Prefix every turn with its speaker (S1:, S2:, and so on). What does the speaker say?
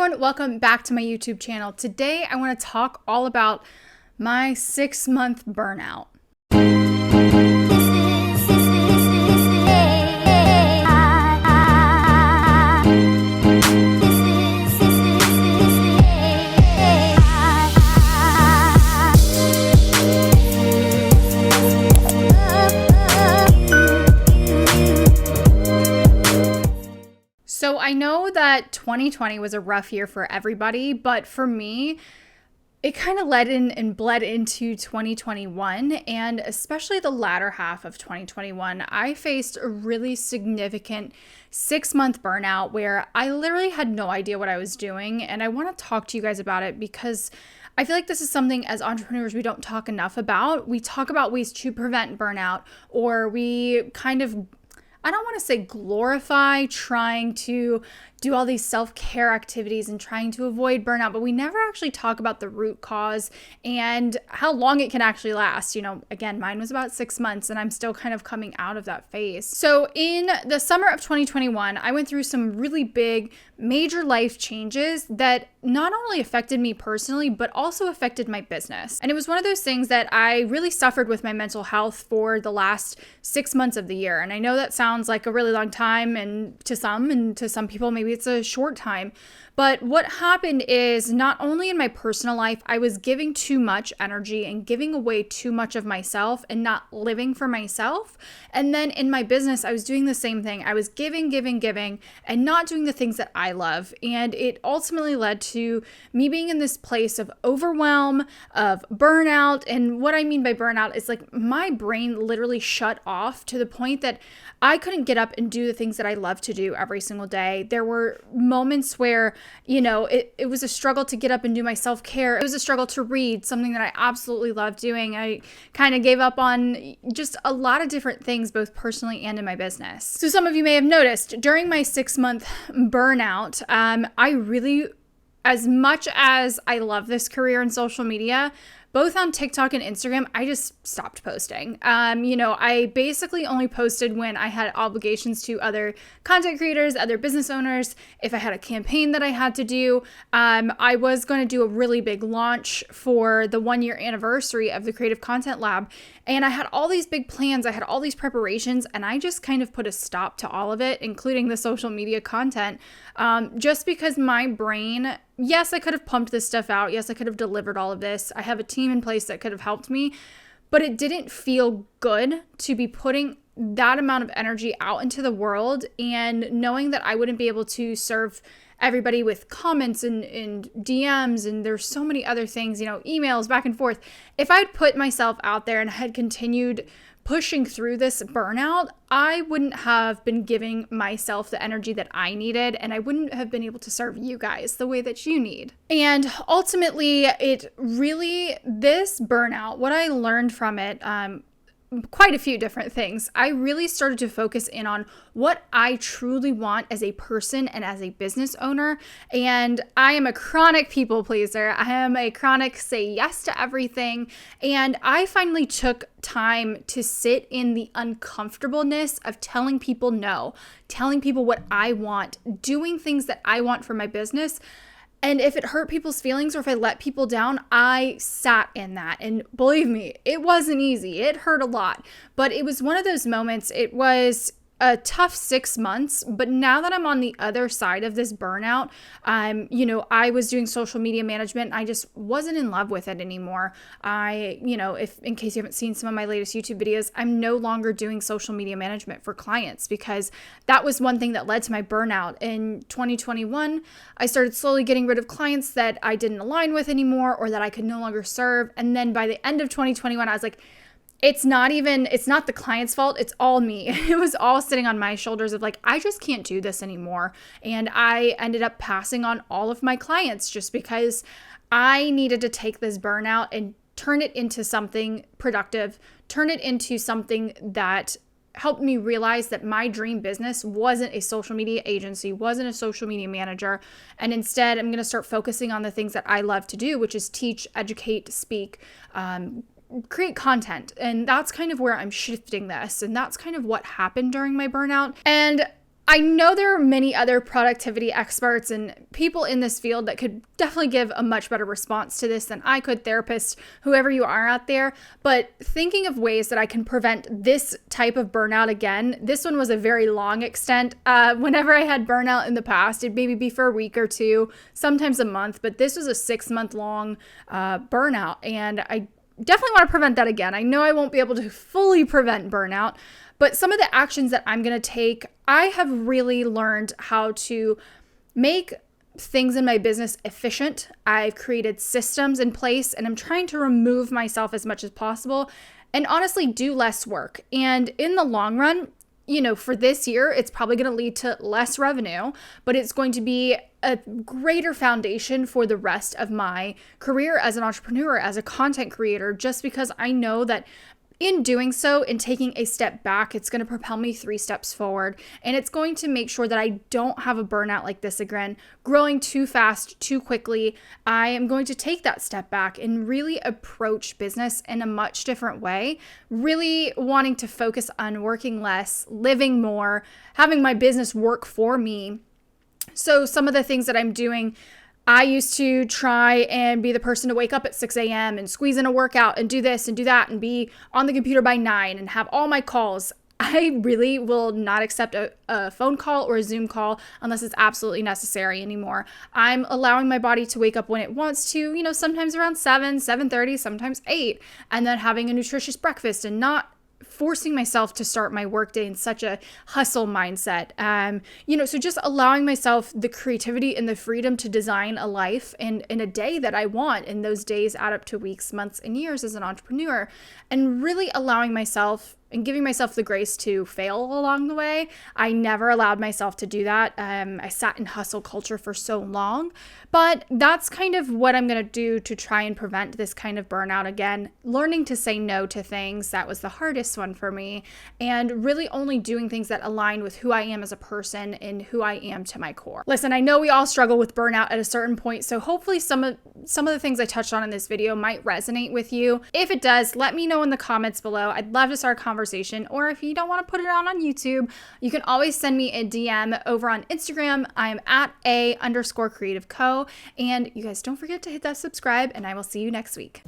S1: everyone, welcome back to my YouTube channel. Today I want to talk all about my 6-month burnout. So I know that 2020 was a rough year for everybody, but for me, it kind of led in and bled into 2021, and especially the latter half of 2021, I faced a really significant 6-month burnout where I literally had no idea what I was doing, and I want to talk to you guys about it because I feel like this is something as entrepreneurs we don't talk enough about. We talk about ways to prevent burnout, or we kind of, I don't want to say glorify trying to do all these self-care activities and trying to avoid burnout, but we never actually talk about the root cause and how long it can actually last. You know, again, mine was about 6 months and I'm still kind of coming out of that phase. So in the summer of 2021, I went through some really big, major life changes that not only affected me personally, but also affected my business. And it was one of those things that I really suffered with my mental health for the last 6 months of the year. And I know that sounds like a really long time, and to some people, maybe it's a short time. But what happened is, not only in my personal life, I was giving too much energy and giving away too much of myself and not living for myself. And then in my business, I was doing the same thing. I was giving, and not doing the things that I love. And it ultimately led to me being in this place of overwhelm, of burnout. And what I mean by burnout is like my brain literally shut off to the point that I couldn't get up and do the things that I love to do every single day. There were moments where, you know, it was a struggle to get up and do my self-care. It was a struggle to read, something that I absolutely love doing. I kind of gave up on just a lot of different things, both personally and in my business. So some of you may have noticed during my 6-month burnout, I really, as much as I love this career in social media, both on TikTok and Instagram, I just stopped posting. I basically only posted when I had obligations to other content creators, other business owners. If I had a campaign that I had to do, I was going to do a really big launch for the 1-year anniversary of the Creative Content Lab. And I had all these big plans. I had all these preparations, and I just kind of put a stop to all of it, including the social media content, just because my brain, yes, I could have pumped this stuff out. Yes, I could have delivered all of this. I have a team in place that could have helped me, but it didn't feel good to be putting that amount of energy out into the world and knowing that I wouldn't be able to serve everybody with comments and DMs, and there's so many other things, emails back and forth. If I'd put myself out there and had continued pushing through this burnout, I wouldn't have been giving myself the energy that I needed, and I wouldn't have been able to serve you guys the way that you need. And ultimately, this burnout, what I learned from it, quite a few different things. I really started to focus in on what I truly want as a person and as a business owner. And I am a chronic people pleaser. I am a chronic say yes to everything. And I finally took time to sit in the uncomfortableness of telling people no, telling people what I want, doing things that I want for my business. And if it hurt people's feelings or if I let people down, I sat in that. And believe me, it wasn't easy. It hurt a lot. But it was one of those moments. It was a tough 6 months, but now that I'm on the other side of this burnout, I was doing social media management. I just wasn't in love with it anymore. If in case you haven't seen some of my latest YouTube videos, I'm no longer doing social media management for clients because that was one thing that led to my burnout. In 2021, I started slowly getting rid of clients that I didn't align with anymore or that I could no longer serve. And then by the end of 2021, I was like, it's not the client's fault. It's all me. It was all sitting on my shoulders of like, I just can't do this anymore. And I ended up passing on all of my clients just because I needed to take this burnout and turn it into something productive, turn it into something that helped me realize that my dream business wasn't a social media agency, wasn't a social media manager. And instead, I'm going to start focusing on the things that I love to do, which is teach, educate, speak, create content. And that's kind of where I'm shifting this. And that's kind of what happened during my burnout. And I know there are many other productivity experts and people in this field that could definitely give a much better response to this than I could, therapists, whoever you are out there. But thinking of ways that I can prevent this type of burnout again, this one was a very long extent. Whenever I had burnout in the past, it'd maybe be for a week or two, sometimes a month, but this was a 6-month long burnout. And I definitely want to prevent that again. I know I won't be able to fully prevent burnout, but some of the actions that I'm going to take, I have really learned how to make things in my business efficient. I've created systems in place, and I'm trying to remove myself as much as possible and honestly do less work. And in the long run, for this year, it's probably going to lead to less revenue, but it's going to be a greater foundation for the rest of my career as an entrepreneur, as a content creator, just because I know that in doing so and taking a step back, it's going to propel me 3 steps forward, and it's going to make sure that I don't have a burnout like this again, growing too fast, too quickly. I am going to take that step back and really approach business in a much different way, really wanting to focus on working less, living more, having my business work for me. So some of the things that I'm doing, I used to try and be the person to wake up at 6 a.m. and squeeze in a workout and do this and do that and be on the computer by 9 and have all my calls. I really will not accept a phone call or a Zoom call unless it's absolutely necessary anymore. I'm allowing my body to wake up when it wants to, sometimes around 7, 7:30, sometimes 8, and then having a nutritious breakfast and not forcing myself to start my workday in such a hustle mindset. So just allowing myself the creativity and the freedom to design a life and in a day that I want, and those days add up to weeks, months, and years as an entrepreneur, and really allowing myself and giving myself the grace to fail along the way. I never allowed myself to do that. I sat in hustle culture for so long, but that's kind of what I'm going to do to try and prevent this kind of burnout again. Learning to say no to things, that was the hardest one for me, and really only doing things that align with who I am as a person and who I am to my core. Listen, I know we all struggle with burnout at a certain point, so hopefully some of the things I touched on in this video might resonate with you. If it does, let me know in the comments below. I'd love to start a conversation. Or if you don't want to put it on YouTube, you can always send me a DM over on Instagram. I am at @A_creativeco. And you guys don't forget to hit that subscribe, and I will see you next week.